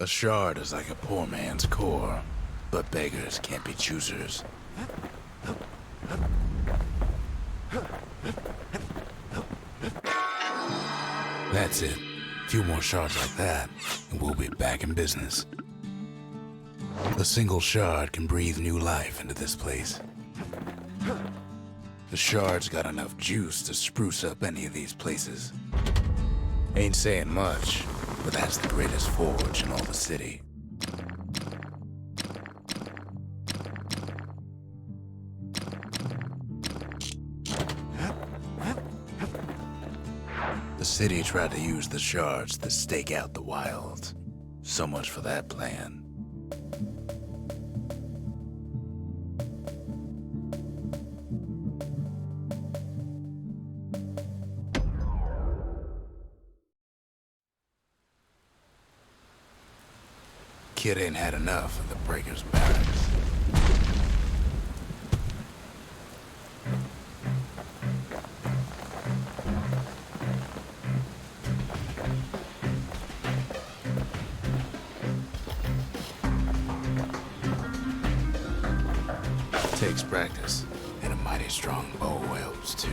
A shard is like a poor man's core, but beggars can't be choosers. That's it. A few more shards like that, and we'll be back in business. A single shard can breathe new life into this place. The shard's got enough juice to spruce up any of these places. Ain't saying much, but that's the greatest forge in all the city. The city tried to use the shards to stake out the wilds. So much for that plan. Kid ain't had enough of the Breaker's barracks. Takes practice, and a mighty strong bow helps too.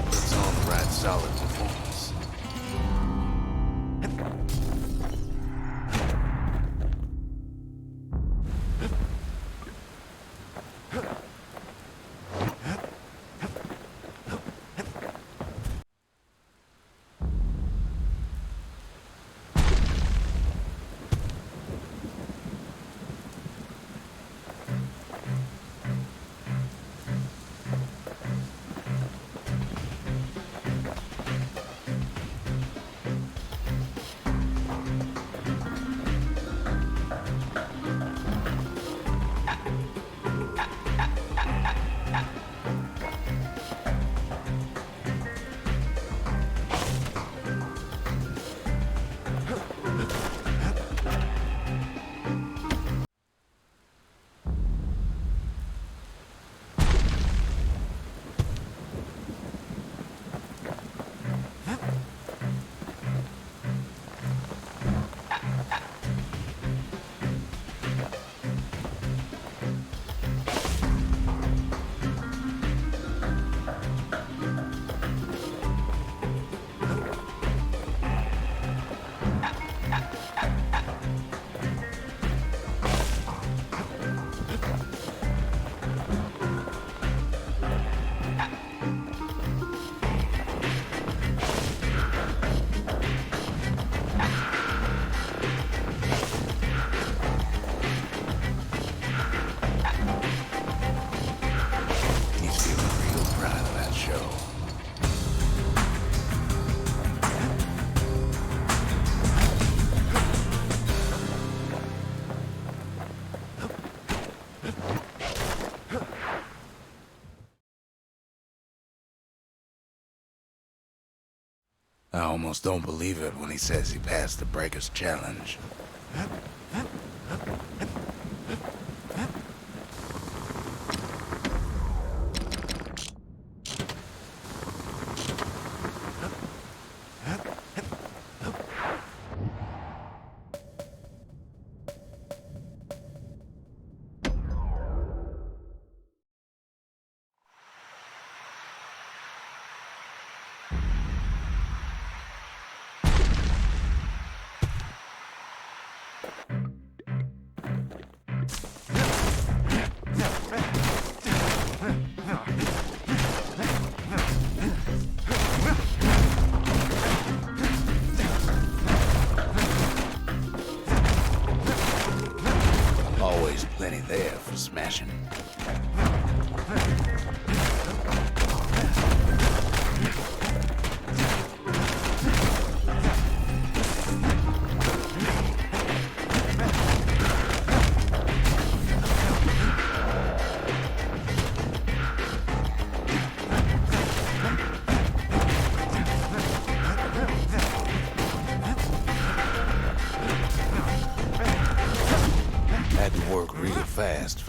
It's all the right solid performance. I almost don't believe it when he says he passed the Breaker's challenge.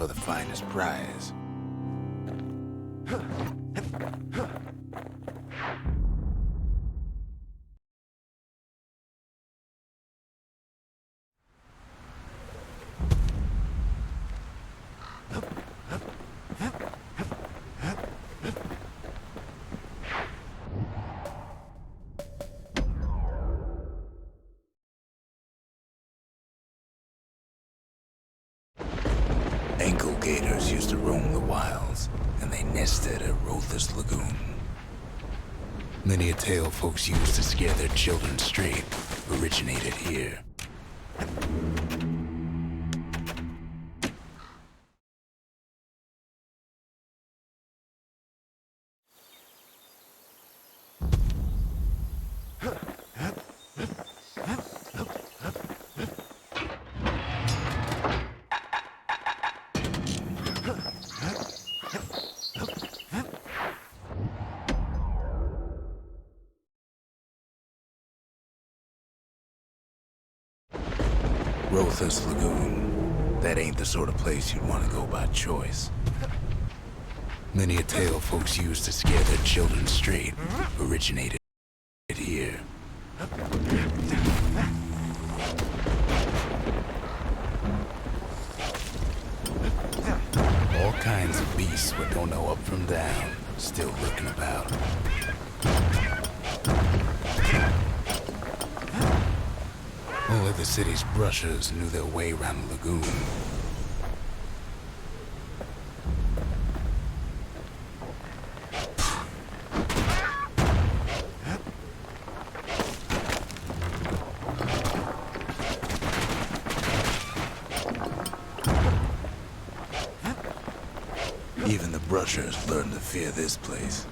for the finest prize. Ankle gators used to roam the wilds, and they nested at Rotha's Lagoon. Many a tale folks used to scare their children straight originated here. Rotha's Lagoon. That ain't the sort of place you'd want to go by choice. Many a tale folks used to scare their children straight originated here. All kinds of beasts with don't know up from down, still lurking about. Only the city's brushers knew their way around the lagoon. Even the brushers learned to fear this place.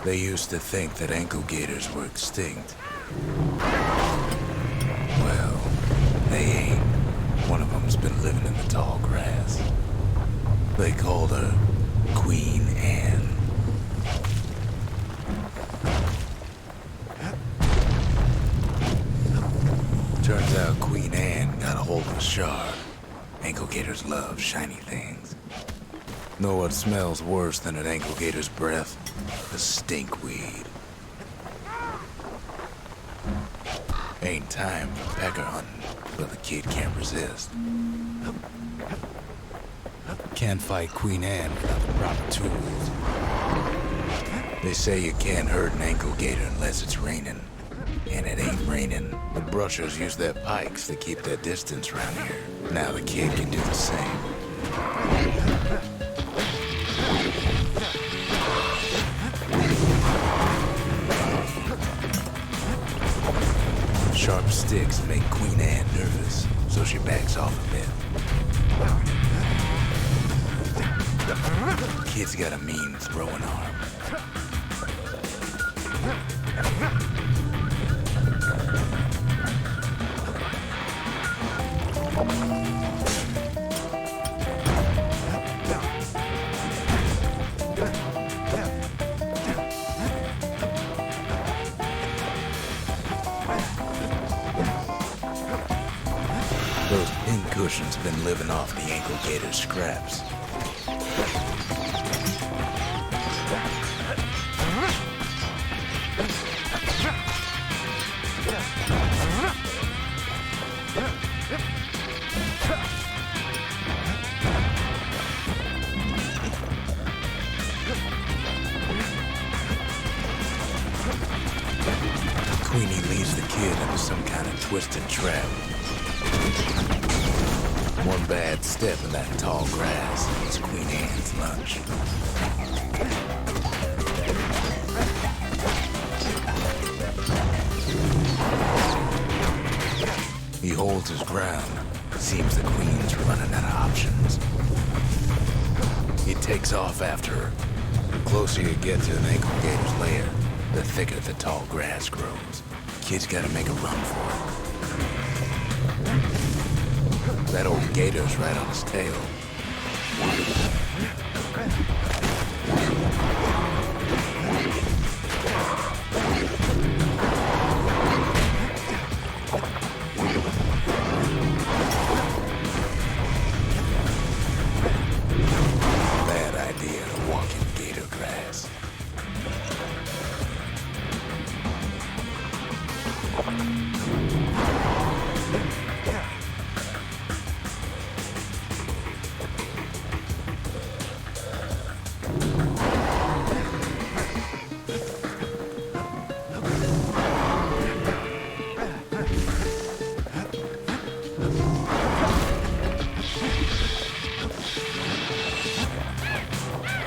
They used to think that ankle gators were extinct. Well, they ain't. One of them's been living in the tall grass. They called her Queen Anne. Turns out Queen Anne got a hold of a shard. Ankle gators love shiny things. Know what smells worse than an ankle gator's breath? The stinkweed. Ain't time for pecker hunting, but the kid can't resist. Can't fight Queen Anne without the proper tools. They say you can't hurt an ankle gator unless it's raining. And it ain't raining. The brushers use their pikes to keep their distance around here. Now the kid can do the same. Sharp sticks make Queen Anne nervous, so she backs off a bit. Kid's got a mean throwing arm. Those pin cushions been living off the ankle gator's scraps. Queenie leads the kid into some kind of twisted trap. One bad step in that tall grass is Queen Anne's lunch. He holds his ground. Seems the Queen's running out of options. He takes off after her. The closer you get to an ankle gator's lair, the thicker the tall grass grows. Kid's gotta make a run for it. That old gator's right on his tail.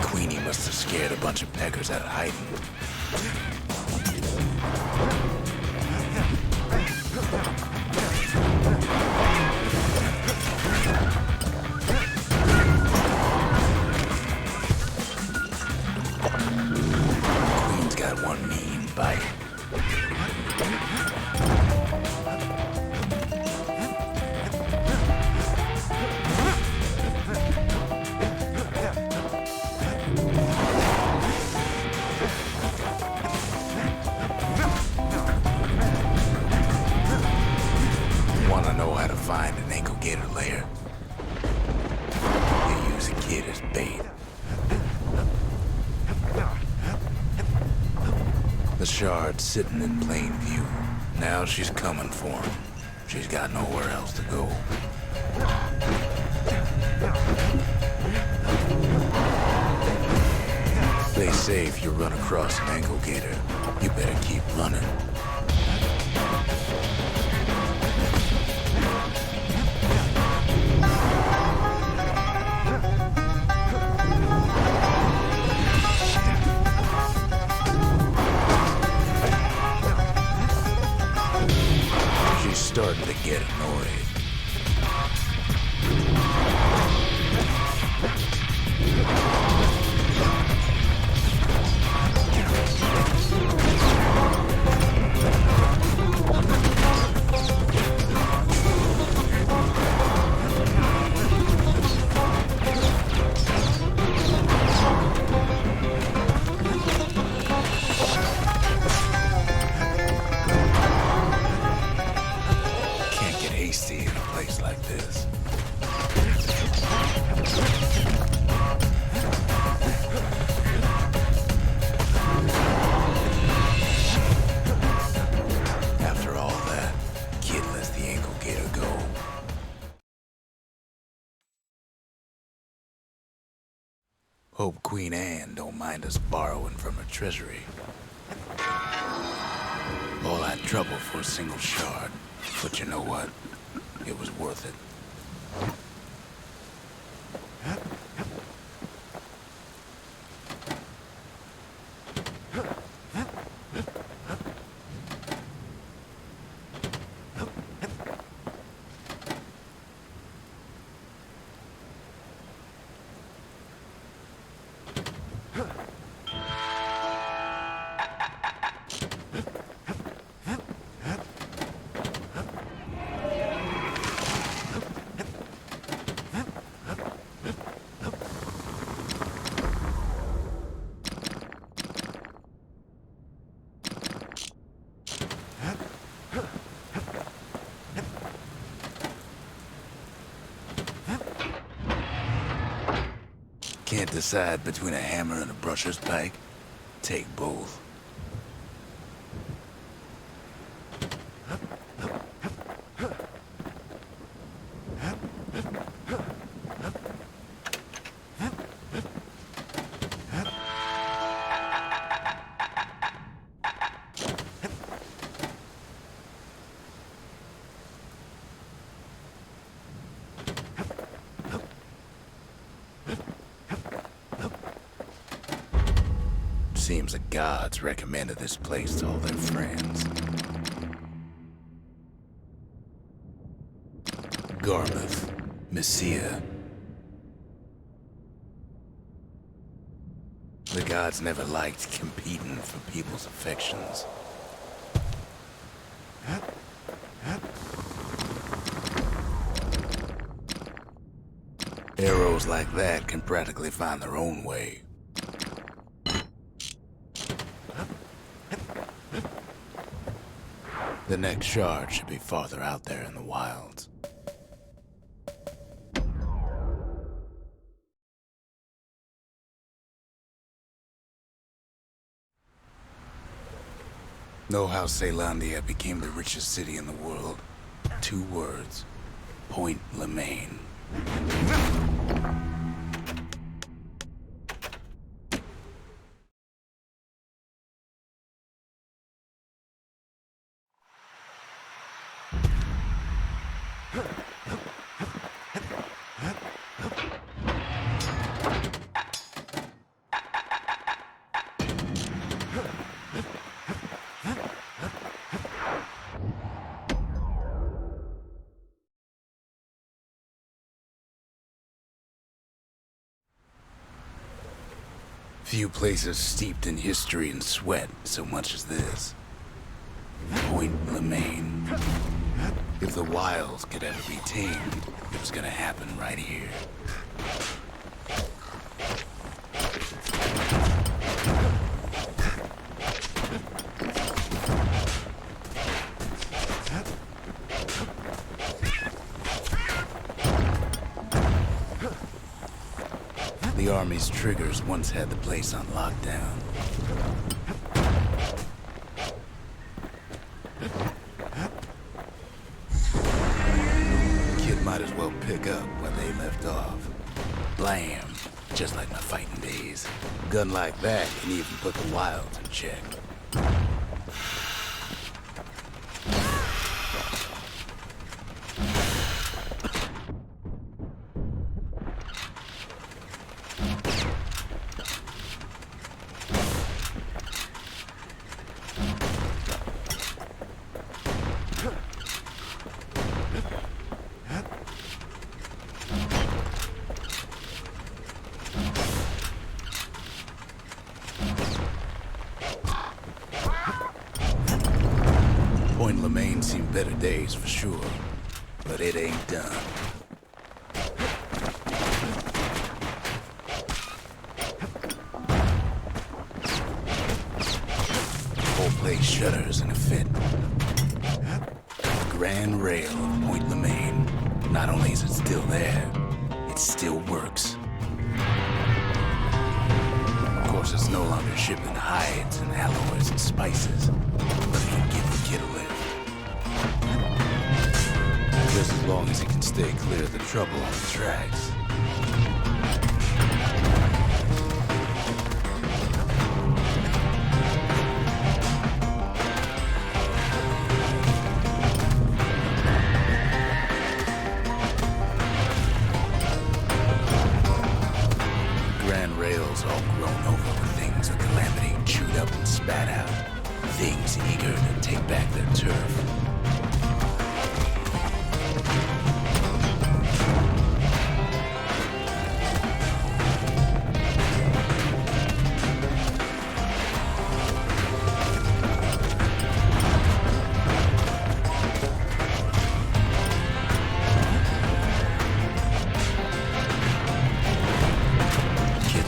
Queenie must have scared a bunch of peggers out of hiding. Queen's got one mean bite. Wanna know how to find an ankle gator lair? You use a kid as bait. The shard's sitting in plain view. Now she's coming for him. She's got nowhere else to go. They say if you run across an ankle gator, you better keep running. She's starting to get annoyed. Can't get hasty in a place like this. After all that, kid lets the ankle gator go. Hope Queen Anne don't mind us borrowing from her treasury. All that trouble for a single shard. But you know what? It was worth it. Can't decide between a hammer and a brusher's pike? Take both. Seems the gods recommended this place to all their friends. Garmouth, Messia. The gods never liked competing for people's affections. Arrows like that can practically find their own way. The next shard should be farther out there in the wilds. Know how Ceylandia became the richest city in the world? 2 words. Point Lemaine. Few places steeped in history and sweat so much as this. Point Lemaine. If the wilds could ever be tamed, it was gonna happen right here. The Army's triggers once had the place on lockdown. Kid might as well pick up where they left off. Blam! Just like my fighting days. Gun like that can even put the wilds in check. Point Lemaine seen better days for sure, but it ain't done. Whole place shudders in a fit. The Grand Rail of Point Lemaine. Not only is it still there, it still works. Of course, it's no longer shipping hides and alloys and spices, but it can give the kid a lift. Just as long as he can stay clear of the trouble on the tracks. Grand Rail's all grown over with things of calamity chewed up and spat out. Things eager to take back their turf.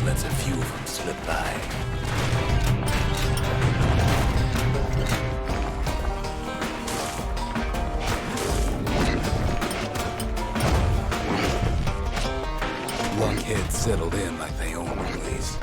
Lets a few of them slip by. Lunkheads settled in like they own the place.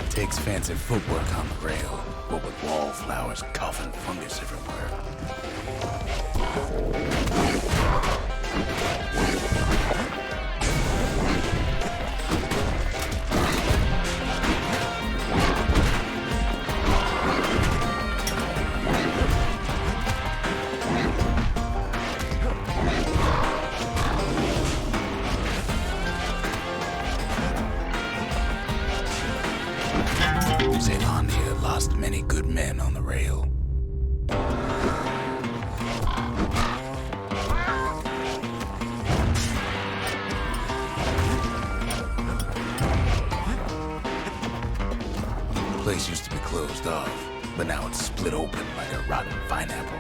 Takes fancy footwork on the rail, what with wallflowers coughing fungus everywhere. Ceylandia lost many good men on the rail. The place used to be closed off. but now it's split open like a rotten pineapple.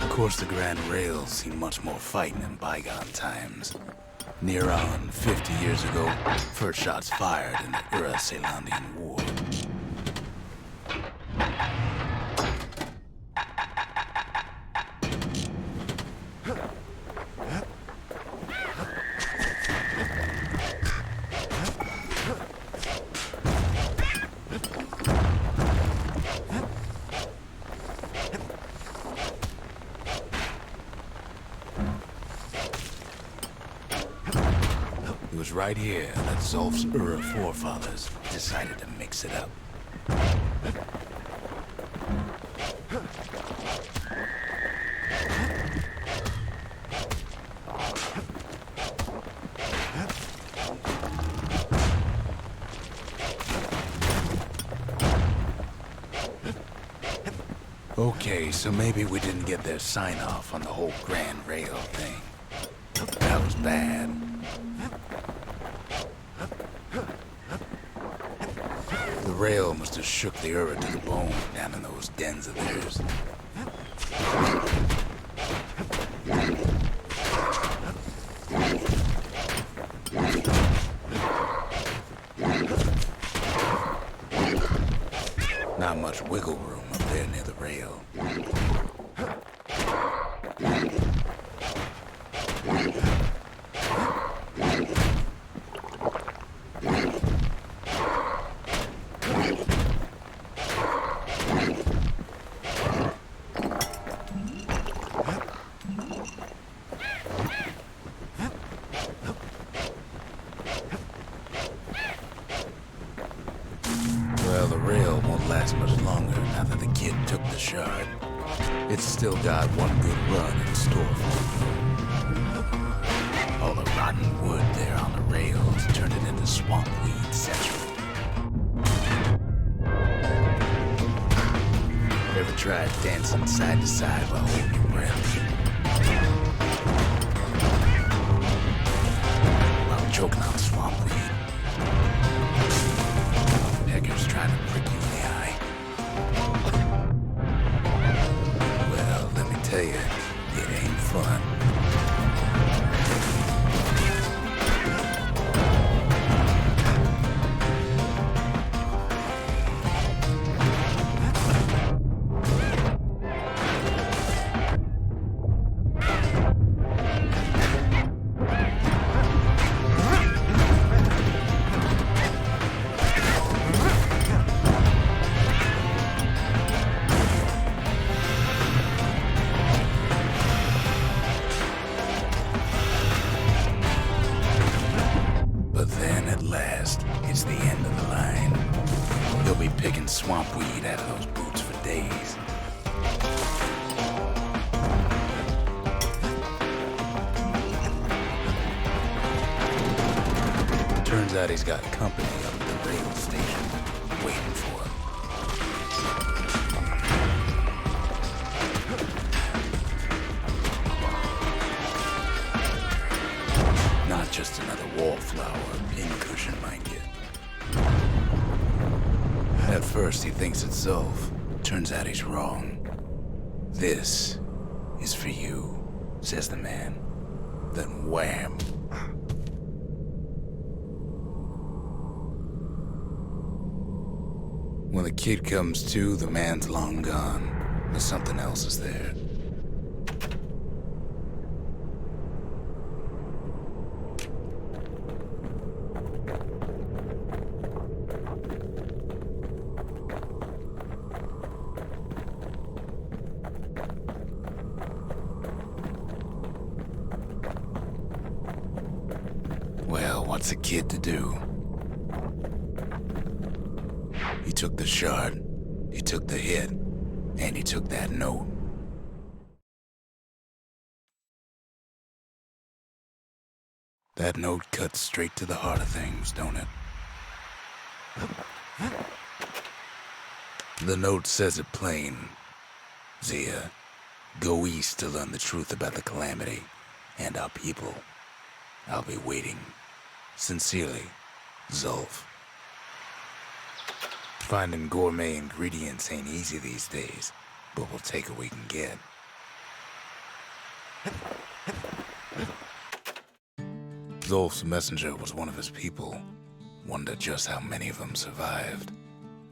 Of course, the Grand Rails seen much more fighting in bygone times. Near on 50 years ago, first shots fired in the Ura-Celandian War. It was right here that Zolf's Ura forefathers decided to mix it up. Okay, so maybe we didn't get their sign-off on the whole Grand Rail thing. That was bad. The rail must have shook the Ura to the bone down in those dens of theirs. Not much wiggle room up there near the rail. Well, the rail won't last much longer now that the kid took the shard. It's still got one good run in store for it. All the rotten wood there on the rails turned it into swamp weed central. Ever tried dancing side to side while holding your breath? While choking on swamp weed? Hecker's trying to prick you in the eye. Well, let me tell you, it ain't fun. But then, at last, it's the end of the line. You'll be picking swamp weed out of those boots for days. Turns out he's got company up at the rail station, waiting for him. Not just another wallflower or pincushion, mind you. At first he thinks it's Zolf. Turns out he's wrong. This is for you, says the man. Then wham! When the kid comes to, the man's long gone. But something else is there. Well, what's a kid to do? He took the shard, he took the hit, and he took that note. That note cuts straight to the heart of things, don't it? The note says it plain. Zia, go east to learn the truth about the calamity and our people. I'll be waiting. Sincerely, Zolf. Finding gourmet ingredients ain't easy these days, but we'll take what we can get. Zolf's messenger was one of his people. Wonder just how many of them survived,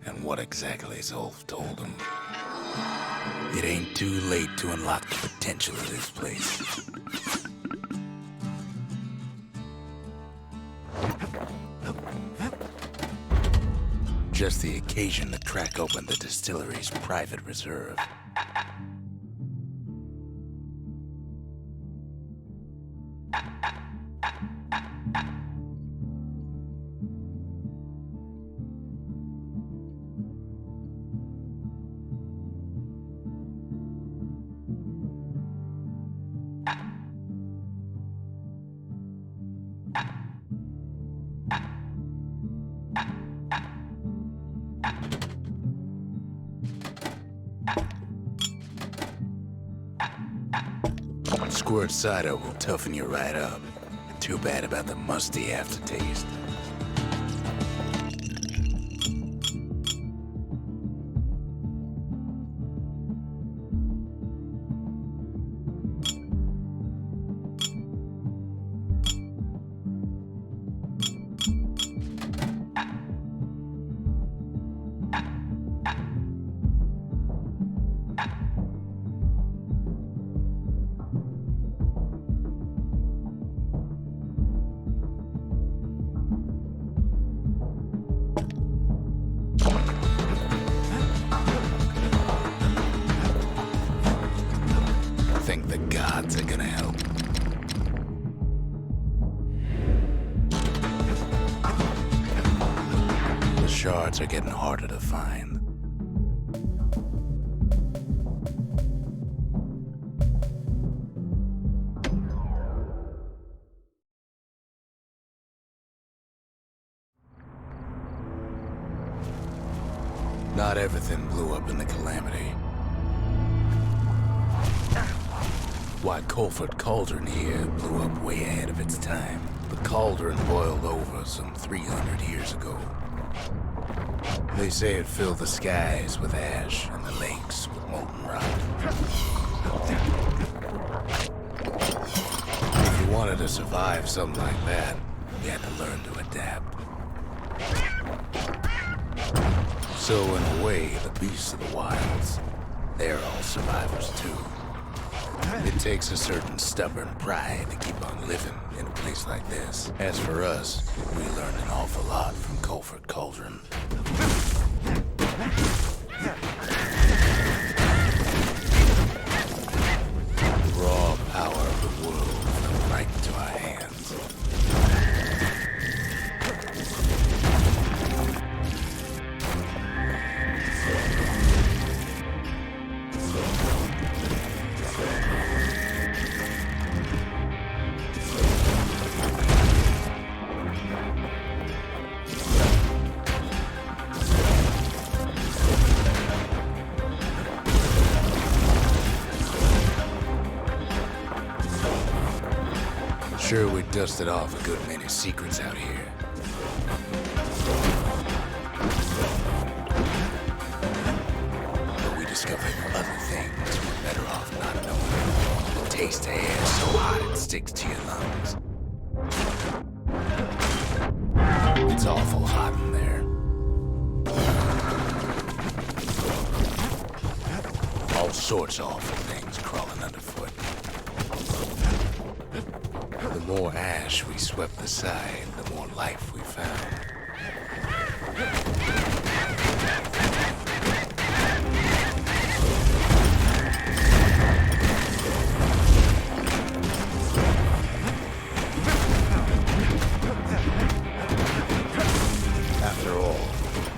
and what exactly Zolf told him. It ain't too late to unlock the potential of this place. Just the occasion to crack open the distillery's private reserve. Squirt cider will toughen you right up. Too bad about the musty aftertaste. Think the gods are gonna help. The shards are getting harder to find. Not everything blew up in the calamity. Why, Colford Cauldron here blew up way ahead of its time. The cauldron boiled over some 300 years ago. They say it filled the skies with ash and the lakes with molten rock. If you wanted to survive something like that, you had to learn to adapt. So in a way, the beasts of the wilds, they're all survivors too. It takes a certain stubborn pride to keep on living in a place like this. As for us, we learned an awful lot from Colford Cauldron. The raw power of the world fell right into our hands. Sure, we dusted off a good many secrets out here. But we discovered other things we're better off not knowing. Taste air so hot it sticks to your lungs. It's awful hot in there. All sorts of awful things crawling underfoot. The more ash we swept aside, the more life we found. After all,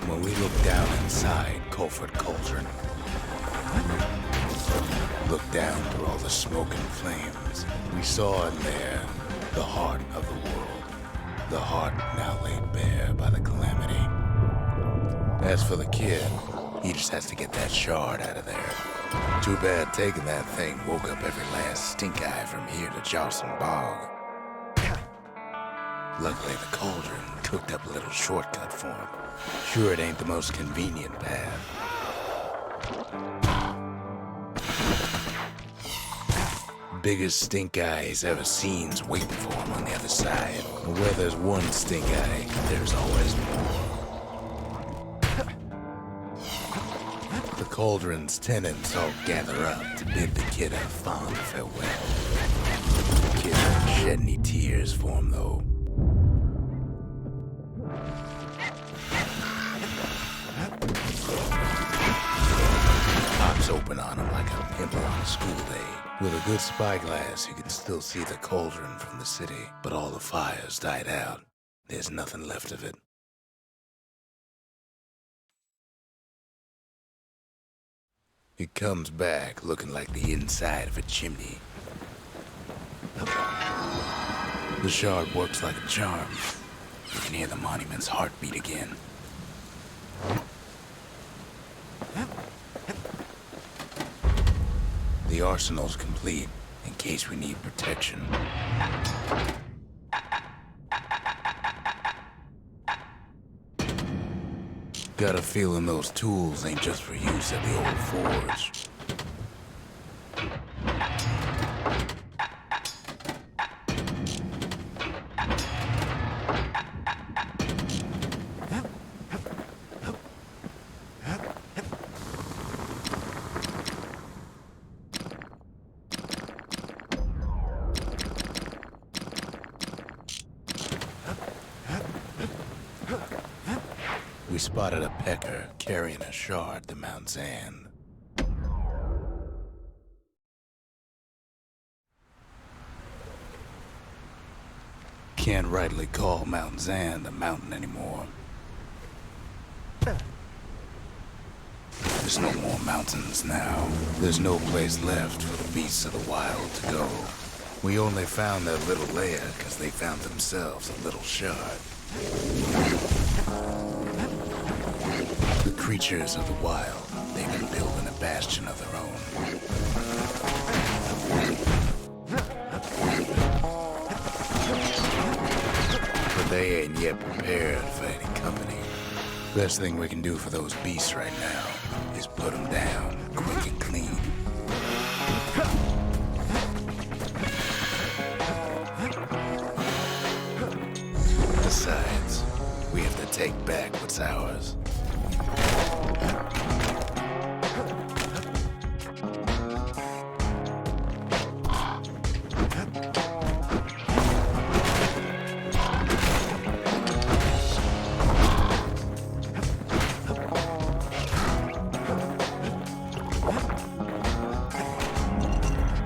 when we look down inside Colford Cauldron, look down through all the smoke and flames, we saw in there the heart of the world. The heart now laid bare by the calamity. As for the kid, he just has to get that shard out of there. Too bad taking that thing woke up every last stink eye from here to Jocelyn Bog. Luckily, the cauldron cooked up a little shortcut for him. Sure, it ain't the most convenient path. Biggest stink eye he's ever seen's waiting for him on the other side. And where there's one stink eye, there's always more. The cauldron's tenants all gather up to bid the kid a fond farewell. The kid won't shed any tears for him, though. Pops open on him like a pimple on a school day. With a good spyglass, you can still see the cauldron from the city, but all the fires died out. There's nothing left of it. He comes back looking like the inside of a chimney. The shard works like a charm. You can hear the monument's heartbeat again. The arsenal's complete, in case we need protection. Got a feeling those tools ain't just for use at the old forge. We spotted a pecker carrying a shard to Mount Zand. Can't rightly call Mount Zand a mountain anymore. There's no more mountains now. There's no place left for the beasts of the wild to go. We only found their little lair because they found themselves a little shard. The creatures of the wild, they've been building a bastion of their own. But they ain't yet prepared for any company. Best thing we can do for those beasts right now is put them down quick and clean. Besides, we have to take back what's ours.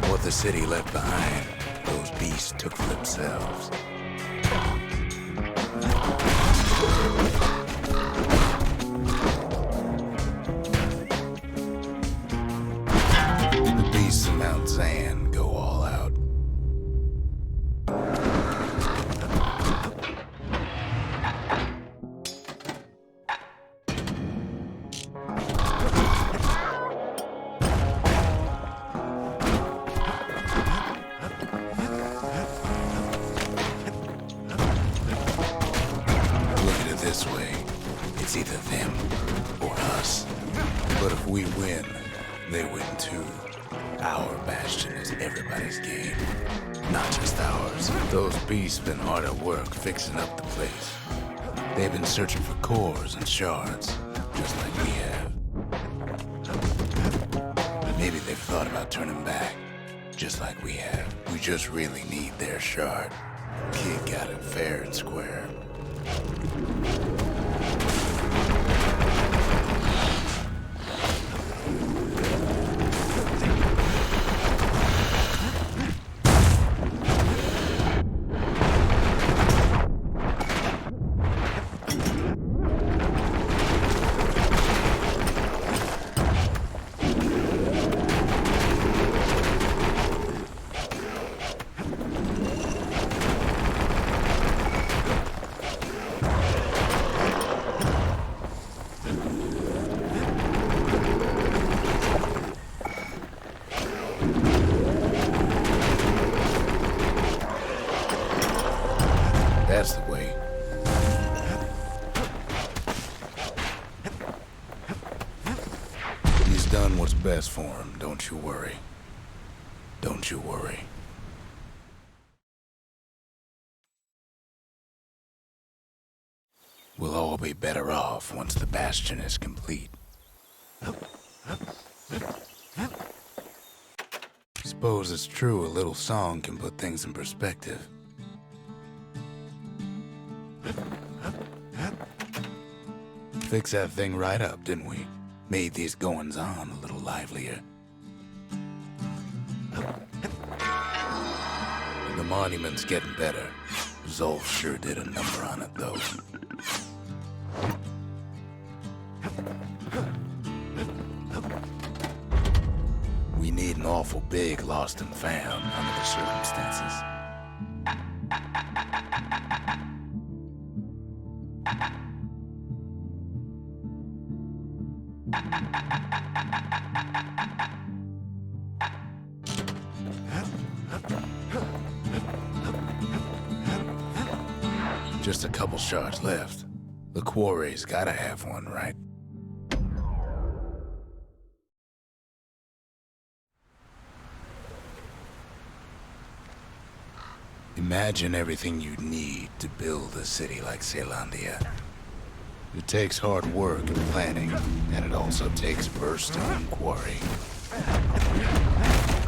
What the city left behind, those beasts took for themselves. The beasts of Mount Zand go all out. This way, it's either them or us. But if we win, they win too. Our bastion is everybody's game, not just ours. Those beasts been hard at work fixing up the place. They've been searching for cores and shards, just like we have. Maybe they've thought about turning back, just like we have. We just really need their shard. Kid got it fair and square. best for him, don't you worry. Don't you worry. We'll all be better off once the Bastion is complete. Suppose it's true a little song can put things in perspective. Fixed that thing right up, didn't we? Made these goings-on a little livelier. The monument's getting better. Zolf sure did a number on it, though. We need an awful big lost and found under the circumstances. Just a couple shards left. The quarry's gotta have one, right? Imagine everything you'd need to build a city like Caelondia. It takes hard work and planning, and it also takes bursting and quarry.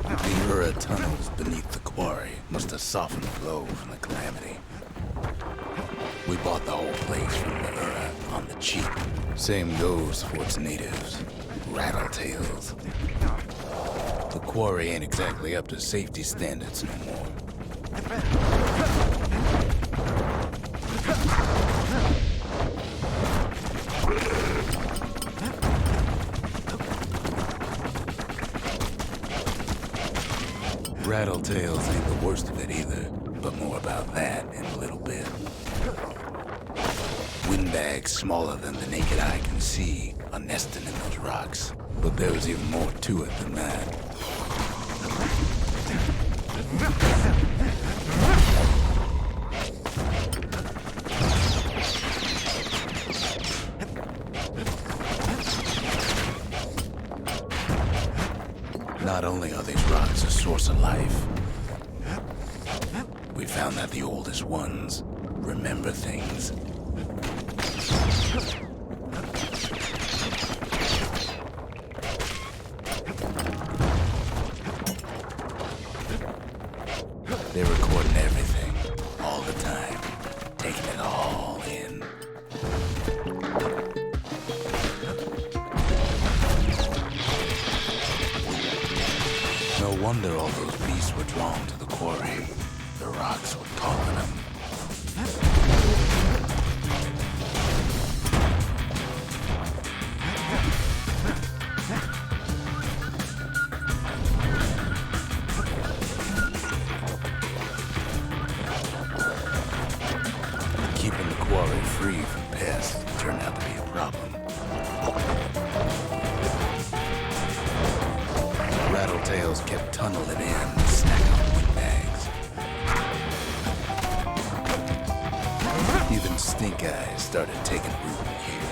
The Ura tunnels beneath the quarry must have softened the blow from the calamity. We bought the whole place from the Ura on the cheap. Same goes for its natives, rattletails. The quarry ain't exactly up to safety standards no more. Rattletails ain't the worst of it either, but more about that in a little bit. Windbags smaller than the naked eye can see are nesting in those rocks, but there's even more to it than that. Not only are these rocks a source of life, we found that the oldest ones remember things. They're recording everything, all the time, taking it all in. No wonder all those beasts were drawn to the quarry. The rocks were calling them. Keeping the quarry free from pests turned out to be a problem. Rattletails kept tunneling in, snacking on windbags. Even stink eyes started taking root in here.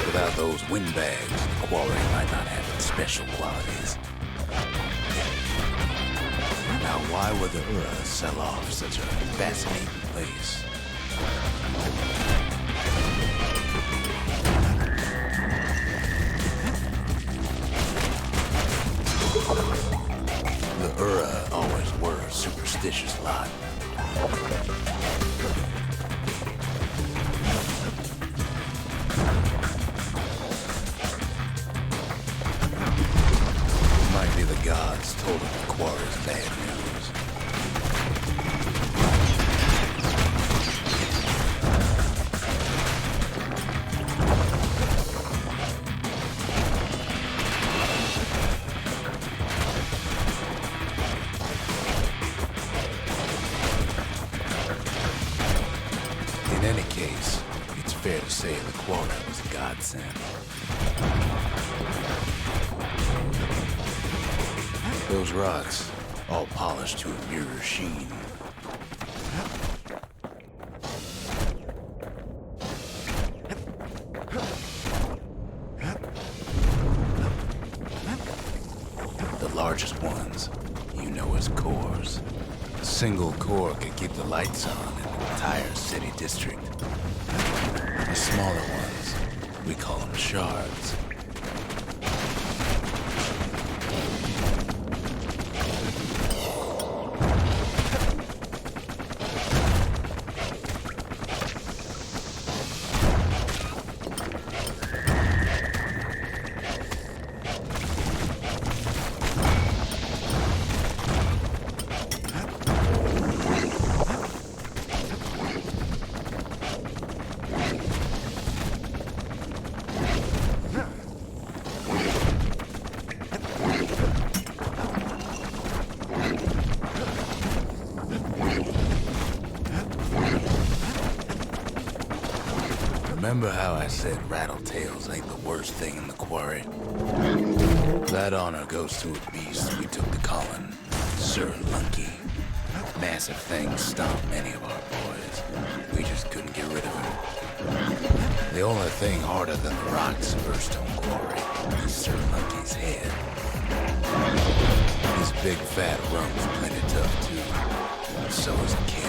Without those windbags, the quarry might not have its special qualities. Now, why would the Ura sell off such a fascinating place? The Ura always were a superstitious lot. Might be the gods told them the quarry's bad news. In any case, it's fair to say the quarry was a godsend. Those rocks, all polished to a mirror sheen. The largest ones, you know as cores. A single core could keep the lights on in an entire city district. The smaller ones, we call them shards. Remember how I said rattletails ain't the worst thing in the quarry? That honor goes to a beast we took to Colin, Sir Lunky. Massive things stomped many of our boys. We just couldn't get rid of him. The only thing harder than the rocks of Earthstone Quarry is Sir Lunky's head. His big fat rump's plenty tough too. So is a kid.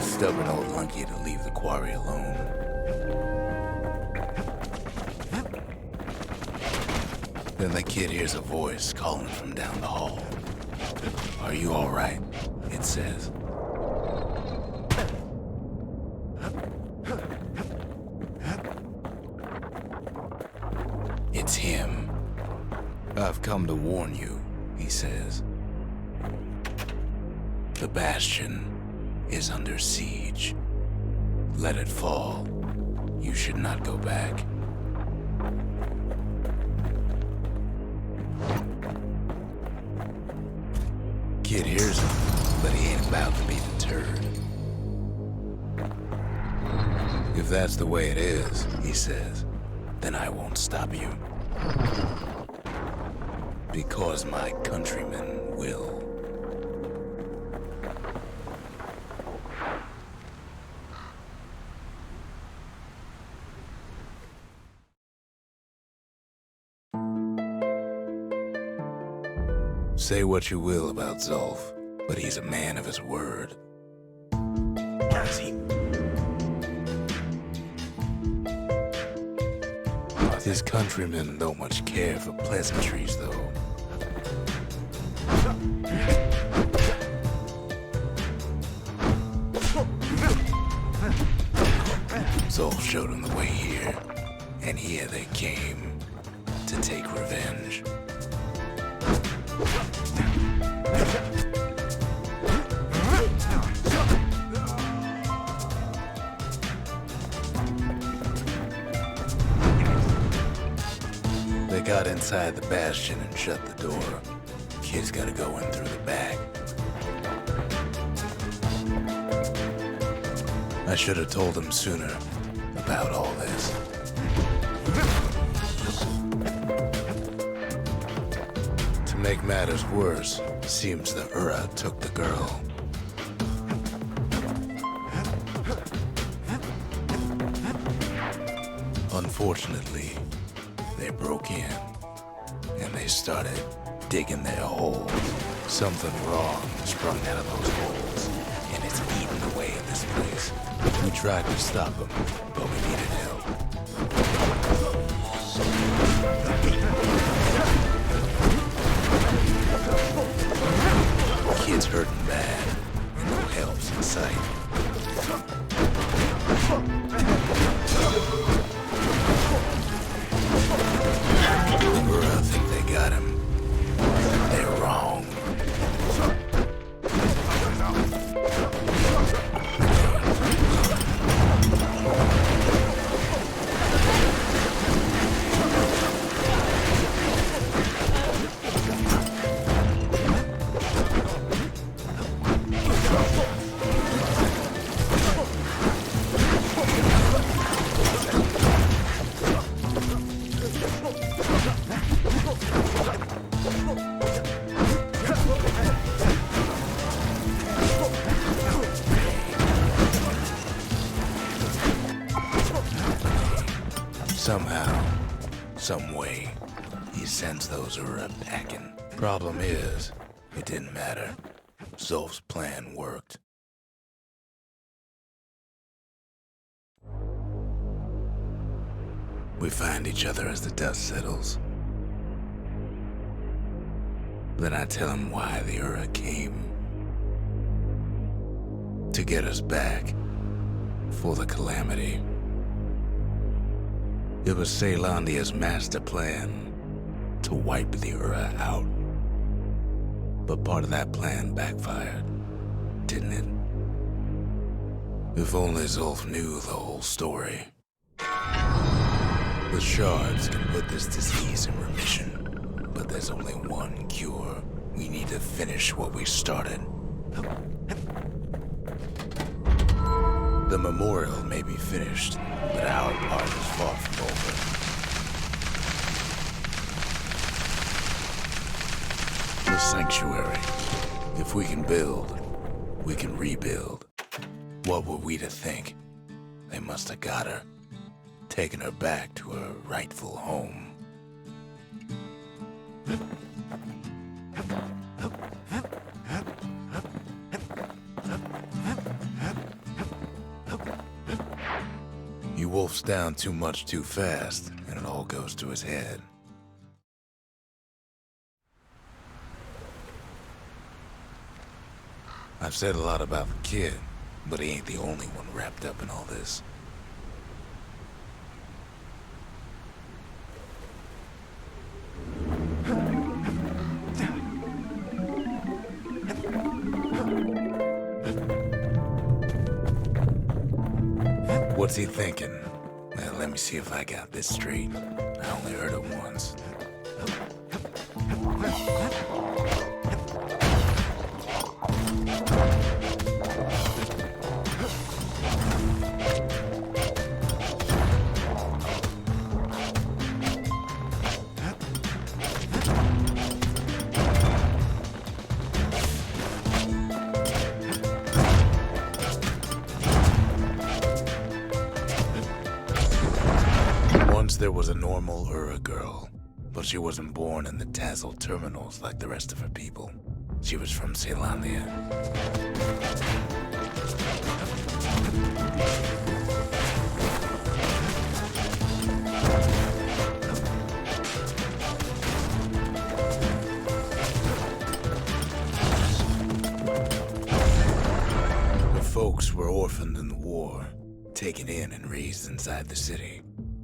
Stubborn old Lunky to leave the quarry alone. Then the kid hears a voice calling from down the hall. "Are you all right?" it says. It's him. "I've come to warn you," he says. "The Bastion is under siege. Let it fall. You should not go back." Kid hears him, but he ain't about to be deterred. "If that's the way it is," he says, "then I won't stop you. Because my countrymen will." Say what you will about Zulf, but he's a man of his word. His countrymen don't much care for pleasantries, though. Zolf showed him the way here, and here they came to take revenge. They got inside the Bastion and shut the door. Kid's gotta go in through the back. I should have told him sooner about all this. To make matters worse, seems the Ura took the girl. Unfortunately, they broke in, and they started digging their hole. Something wrong sprung out of those holes, and it's eating away at this place. We tried to stop them, but we needed help. Kid's hurting bad, and no help's in sight. I think they got him. They're wrong. Somehow, some way, he sends those Ura packing. Problem is, it didn't matter. Zolf's plan worked. We find each other as the dust settles. Then I tell him why the Ura came. To get us back. For the calamity. It was Caelondia's master plan to wipe the Ura out. But part of that plan backfired, didn't it? If only Zolf knew the whole story. The shards can put this disease in remission, but there's only one cure. We need to finish what we started. The memorial may be finished, but our part is far from over. The sanctuary. If we can build, we can rebuild. What were we to think? They must have got her, taken her back to her rightful home. He wolfs down too much too fast, and it all goes to his head. I've said a lot about the kid, but he ain't the only one wrapped up in all this. What's he thinking? Well, let me see if I got this straight. I only heard it once. There was a normal Ura girl, but she wasn't born in the Tassel terminals like the rest of her people. She was from Caelondia. folks were orphaned in the war, taken in and raised inside the city,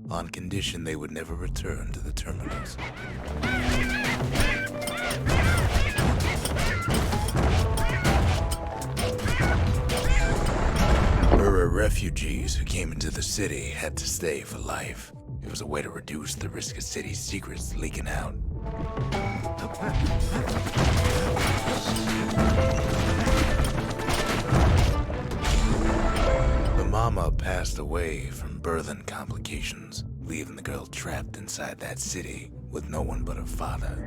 on condition they would never return to the terminals. Refugees who came into the city had to stay for life. It was a way to reduce the risk of city secrets leaking out. The mama passed away from birthing complications, leaving the girl trapped inside that city with no one but her father.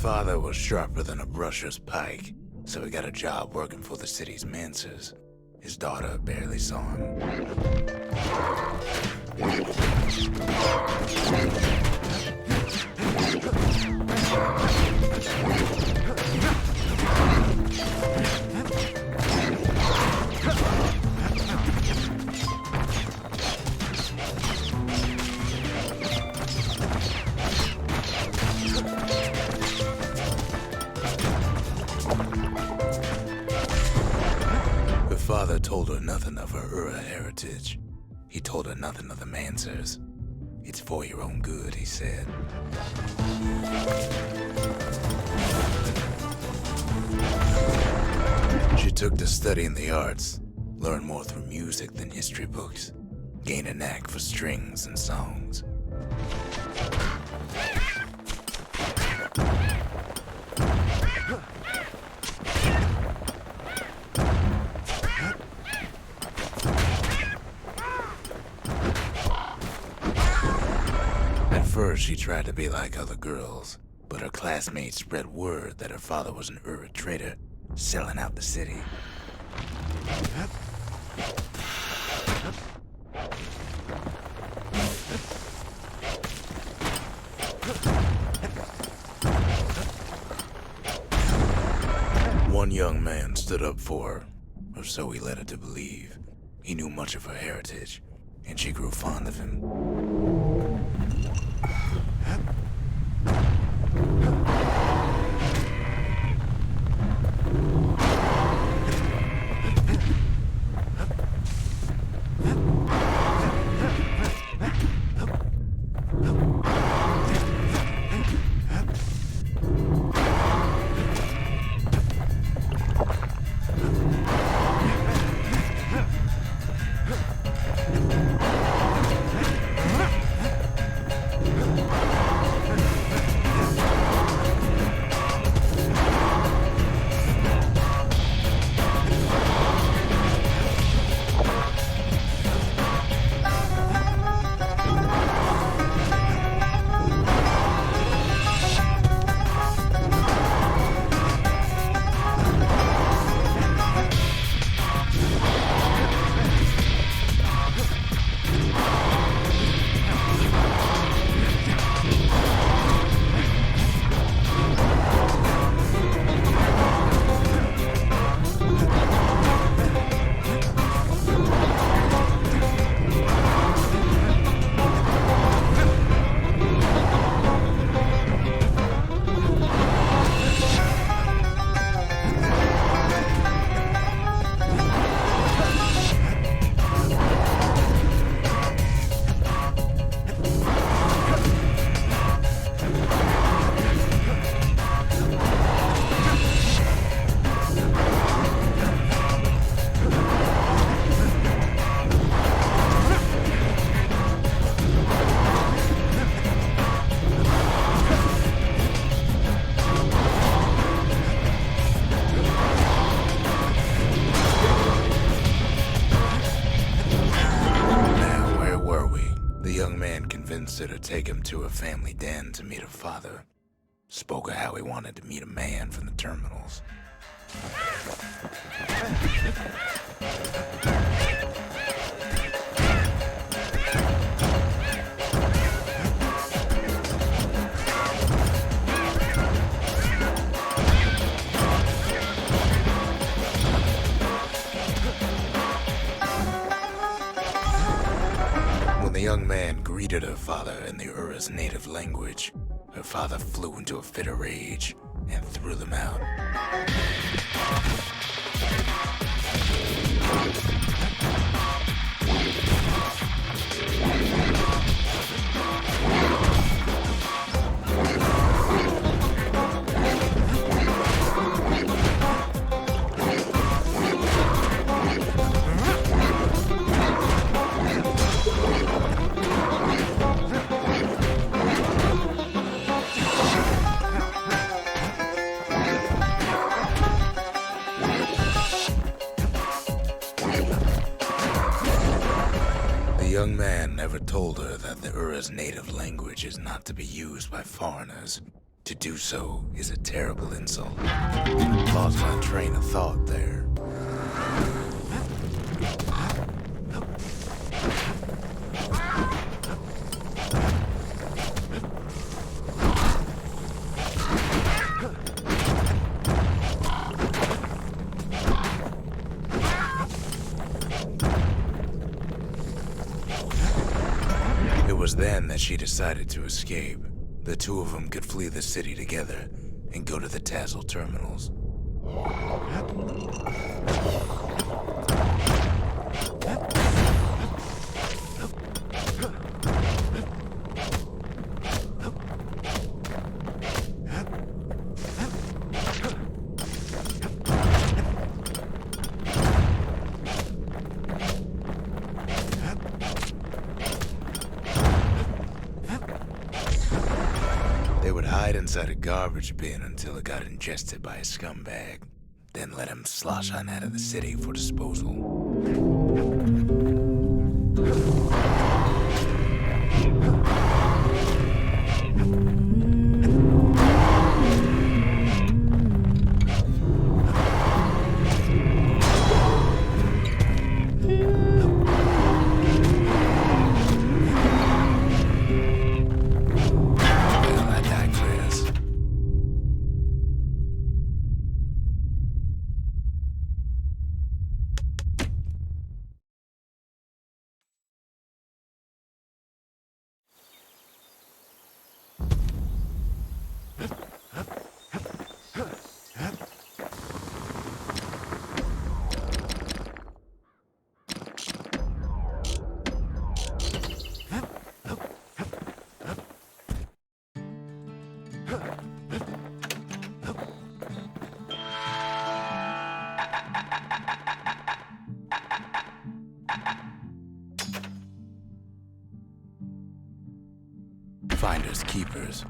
Father was sharper than a brusher's pike, so he got a job working for the city's mancers. His daughter barely saw him. Father told her nothing of her Ura heritage. He told her nothing of the Mansers. It's for your own good, he said. She took to studying the arts, learned more through music than history books, gained a knack for strings and songs. At first, she tried to be like other girls, but her classmates spread word that her father was an Ura trader, selling out the city. One young man stood up for her, or so he led her to believe. He knew much of her heritage, and she grew fond of him. Convinced her to take him to a family den to meet her father. Spoke of how he wanted to meet a man from the terminals. greeted her father in the Ura's native language, her father flew into a fit of rage and threw them out. The young man never told her that the Ura's native language is not to be used by foreigners. To do so is a terrible insult. Lost my train of thought there. It was then that she decided to escape. The two of them could flee the city together and go to the Tassel terminals. They would hide inside a garbage bin until it got ingested by a scumbag, then let him slosh on out of the city for disposal. Finders keepers.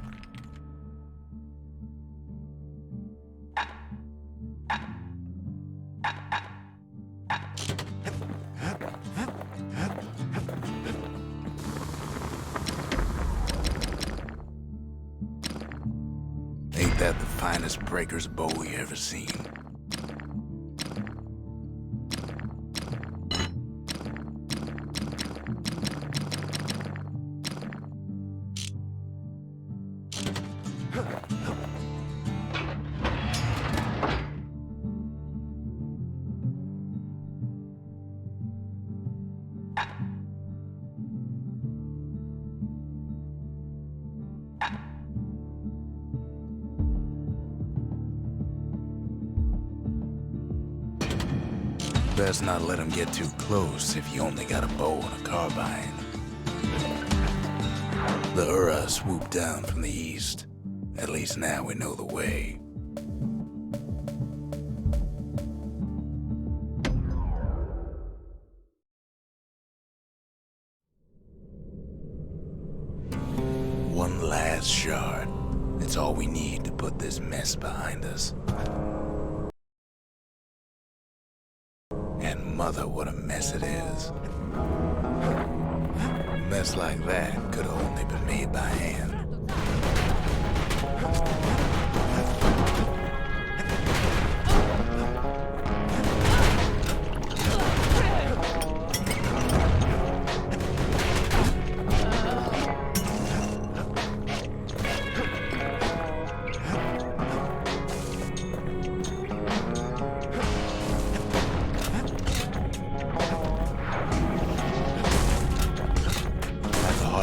Ain't that the finest breaker's bow you ever seen? Best not let him get too close if you only got a bow and a carbine. The Ura swooped down from the east. At least now we know the way. One last shard. It's all we need to put this mess behind us. And mother, what a mess it is. A mess like that could have only been made by hand.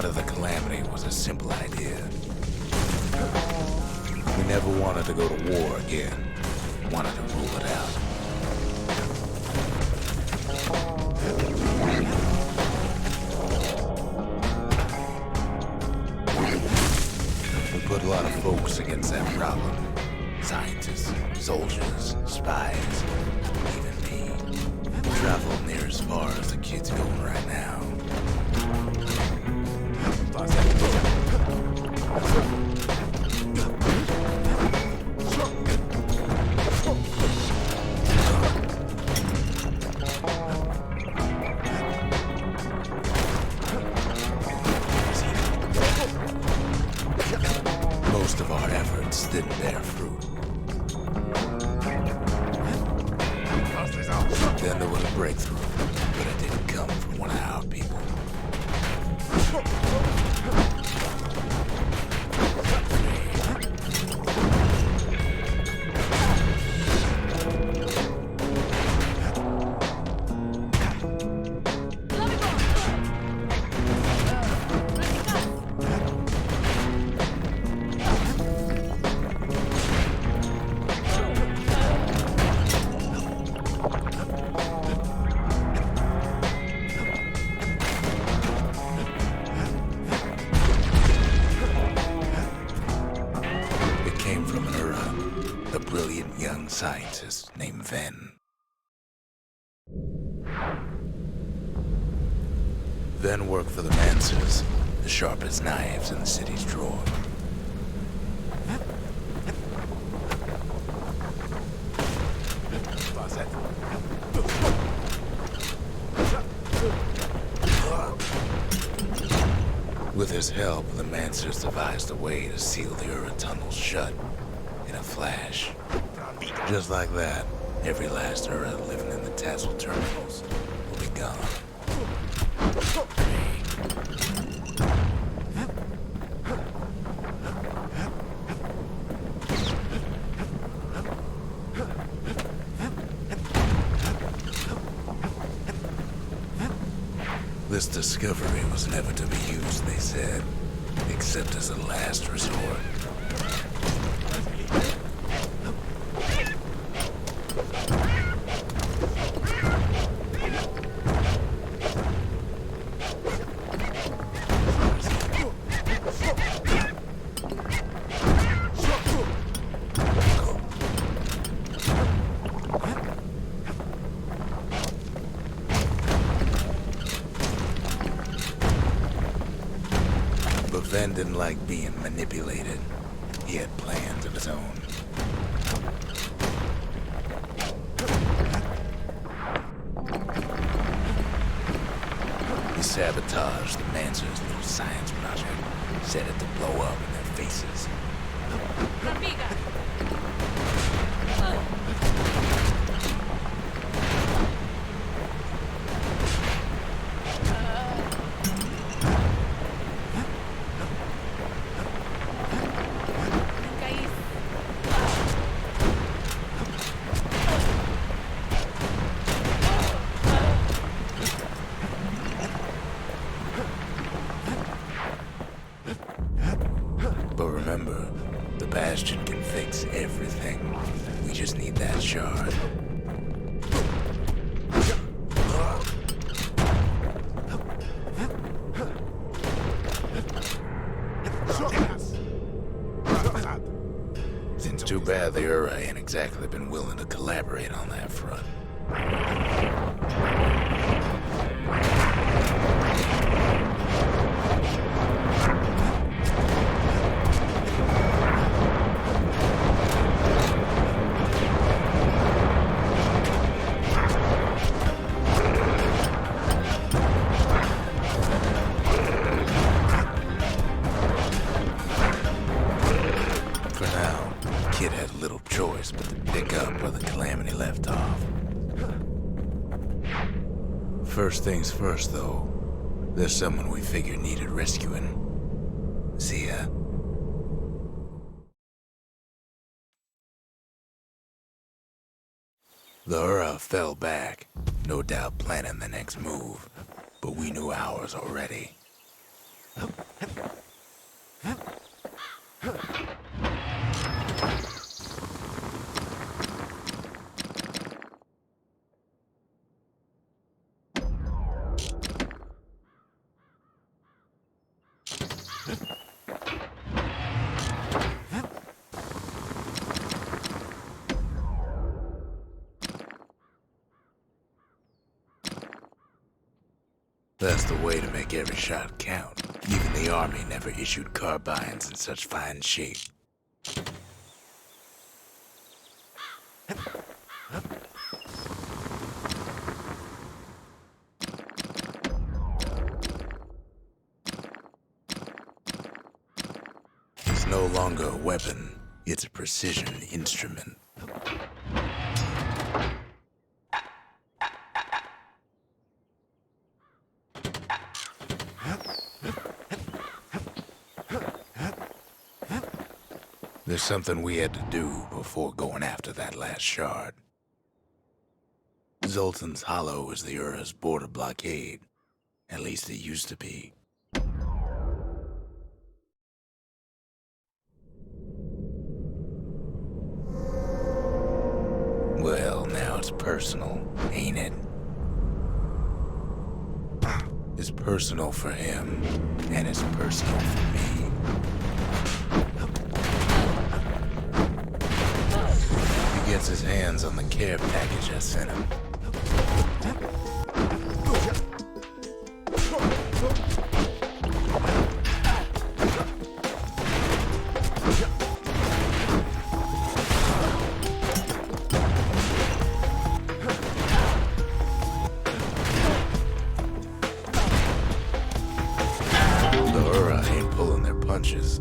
Of the never wanted to go to war again. Wanted to rule it out. We put a lot of folks against that problem. Scientists, soldiers, spies, even me. Travel near as far as the kid's going right now. Most of our efforts didn't bear fruit. Then there was a breakthrough, but it didn't come from one of our people. A brilliant young scientist named Ven. Ven worked for the Mancers, the sharpest knives in the city's drawer. With his help, the Mancers devised a way to seal the Ura tunnels shut. In a flash. Just like that, every last Ura living in the Tassel terminals will be gone. This discovery was never to be used, they said, except as a last resort. But Ven didn't like being manipulated. He had plans of his own. He sabotaged the Mancers' little science project, set it to blow up in their faces. But remember, the Bastion can fix everything. We just need that shard. It's too bad the Ura ain't exactly been willing to collaborate on that front. For now, Kid had little choice but to pick up where the Calamity left off. First things first, though. There's someone we figured needed rescuing. Zia. The Ura fell back, no doubt planning the next move, but we knew ours already. That's the way to make every shot count. Even the army never issued carbines in such fine shape. It's no longer a weapon, it's a precision instrument. There's something we had to do before going after that last shard. Zoltan's Hollow is the Ura's border blockade. At least it used to be. Well, now it's personal, ain't it? It's personal for him, and it's personal for me. He gets his hands on the care package I sent him. Punches.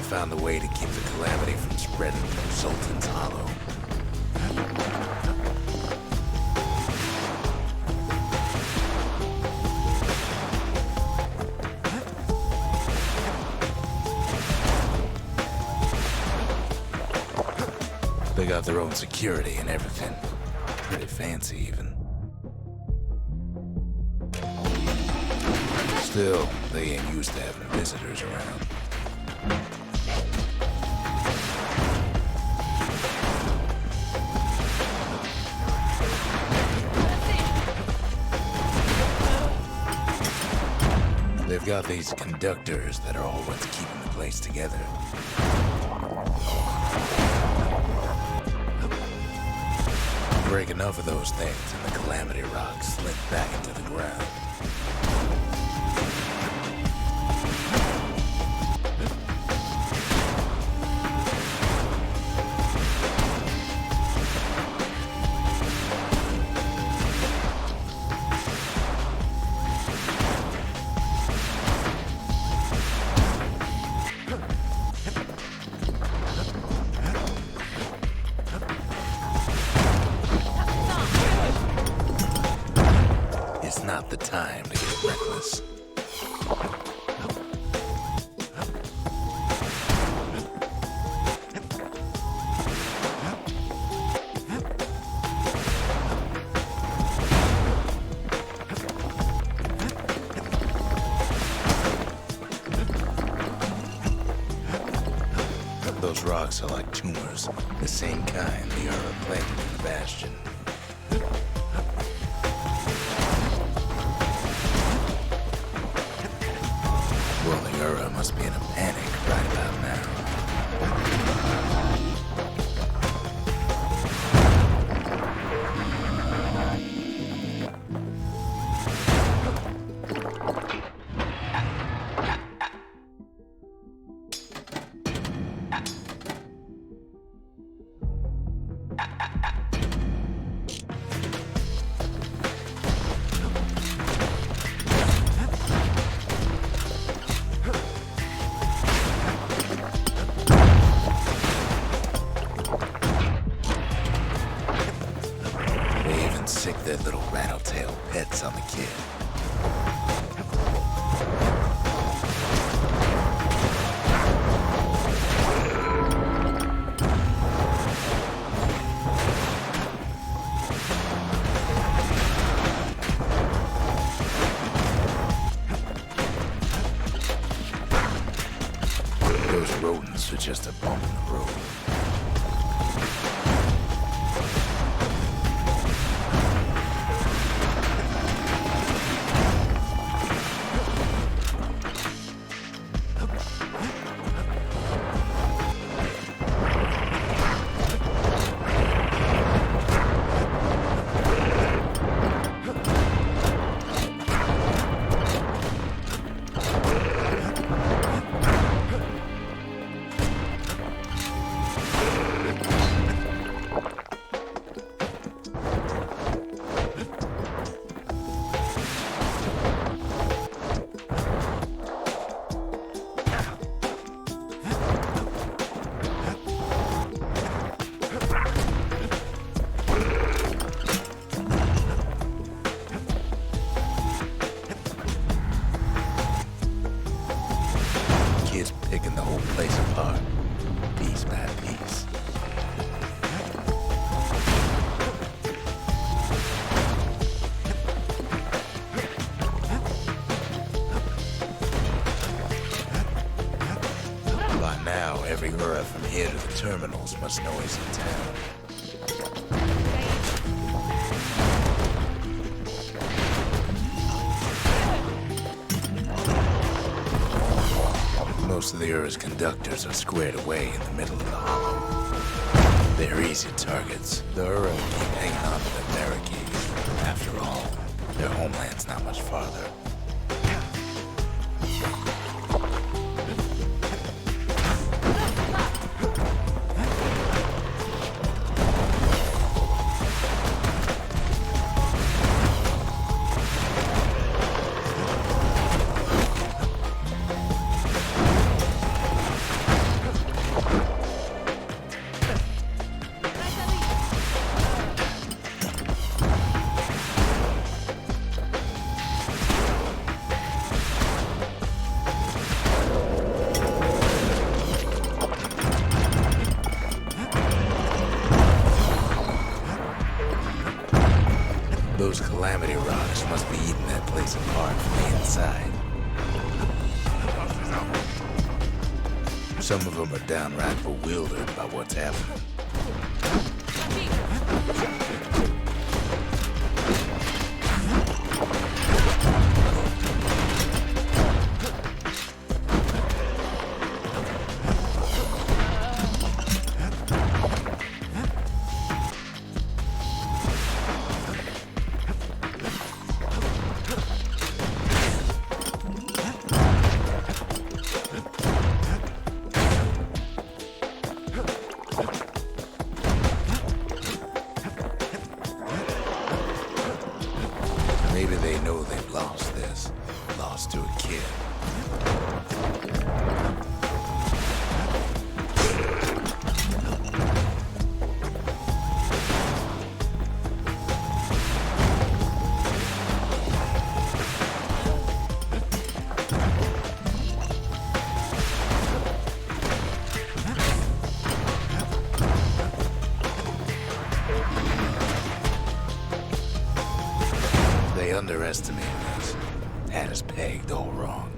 Found a way to keep the calamity from spreading through Sultan's Hollow. They got their own security and everything. Pretty fancy, even. Still, they ain't used to having visitors around. They've got these conductors that are all what's keeping the place together. Break enough of those things and the calamity rocks slip back into the ground. Not the time to get reckless. Those rocks are like tumors, the same kind the Ura planted in the Bastion. Well, the Ura must be in a panic right about now. and sick their little rattletail pets on the kid. Those rodents are just a bump in the road. Picking the whole place apart, piece by piece. By now, every Ura from here to the terminals must know he's in town. Most of the Ura's conductors are squared away in the middle of the hollow. They're easy targets. The Ura keep hanging on to their barricades. After all, their homeland's not much farther. Those calamity rocks must be eating that place apart from the inside. Some of them are downright bewildered by what's happening. Maybe they know they've lost this. Lost to a kid. They underestimated us. Had us pegged all wrong.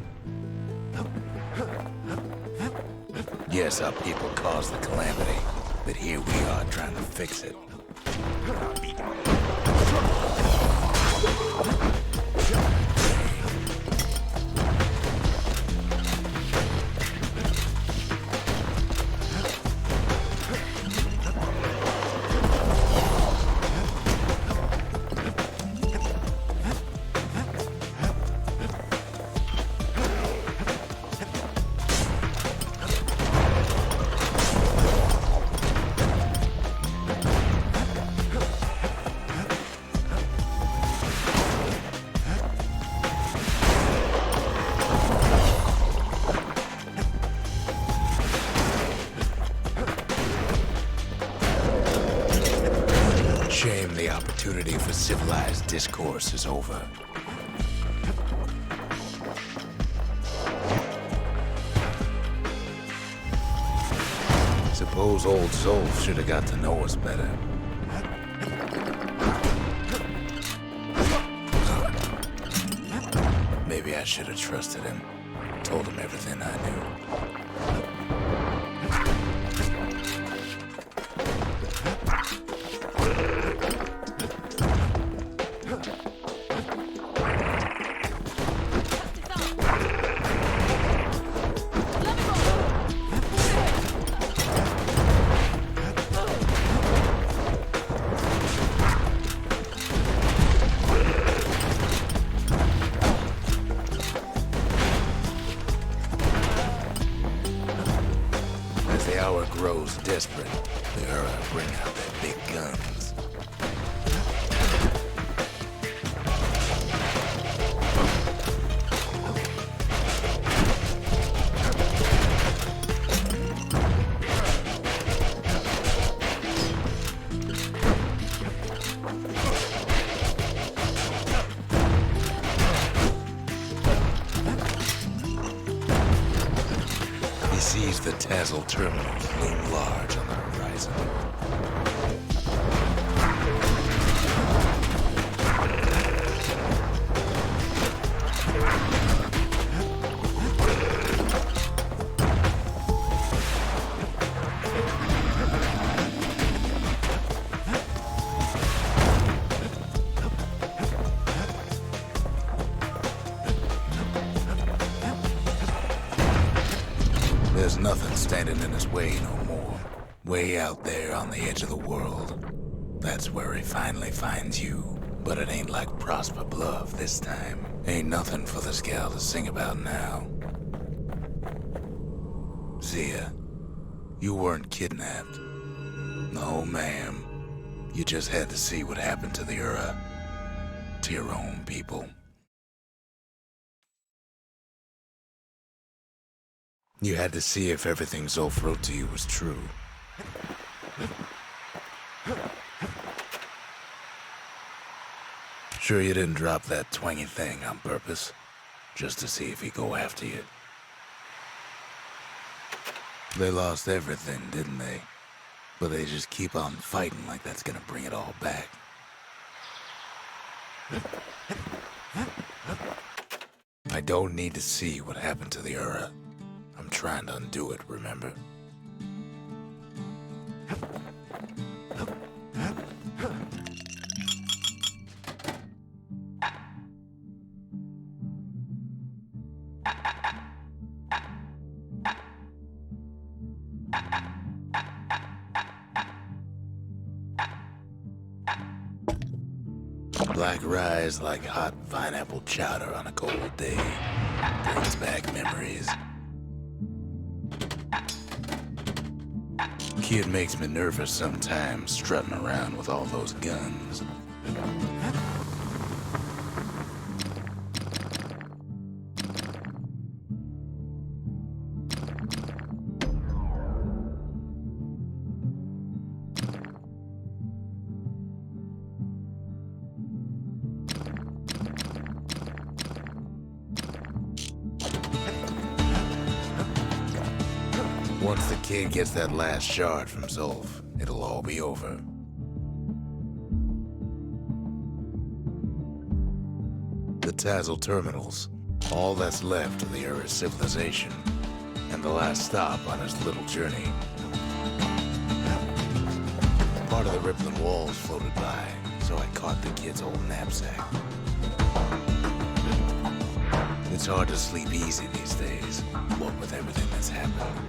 Yes, our people caused the calamity, but here we are trying to fix it. civilized discourse is over. Suppose old Zolf should have got to know us better. Maybe I should have trusted him. Told him everything I knew. Grows desperate, the Ura bring out their big guns. He sees the Tazzle terminals loom large on the horizon. There's nothing standing in his way no more. Way out there on the edge of the world. That's where he finally finds you. But it ain't like Prosper Bluff this time. Ain't nothing for this gal to sing about now. Zia, you weren't kidnapped. No, ma'am. You just had to see what happened to the Ura. To your own people. You had to see if everything Zolf wrote to you was true. Sure you didn't drop that twangy thing on purpose? Just to see if he'd go after you? They lost everything, didn't they? But they just keep on fighting like that's gonna bring it all back. I don't need to see what happened to the Ura. I'm trying to undo it, remember? Black rise like hot pineapple chowder on a cold day. Brings back memories. Kid makes me nervous sometimes, strutting around with all those guns. Once the kid gets that last shard from Zolf, it'll all be over. The Tazzle terminals, all that's left of the Ura civilization, and the last stop on his little journey. Part of the rippling walls floated by, so I caught the kid's old knapsack. It's hard to sleep easy these days, what with everything that's happened.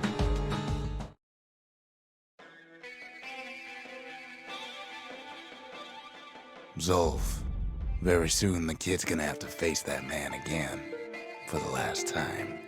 Zolf, very soon the kid's gonna have to face that man again, for the last time.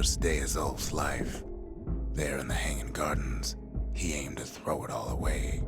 worst day of Zolf's life. There in the Hanging Gardens, he aimed to throw it all away.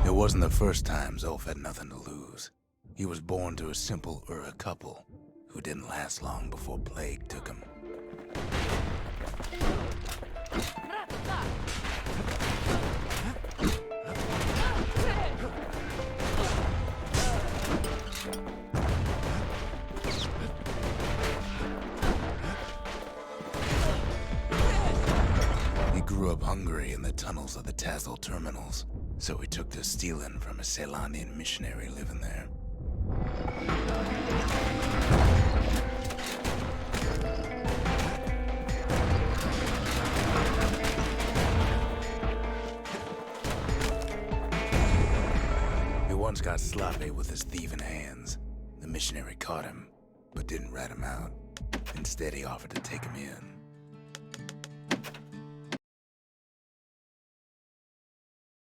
It wasn't the first time Zolf had nothing to lose. He was born to a simple Ura couple who didn't last long before plague took him. He grew up hungry in the tunnels of the Tazzle terminals, so he took to stealing from a Ceylonian missionary living there. He once got sloppy with his thieving hands. The missionary caught him, but didn't rat him out. Instead, he offered to take him in.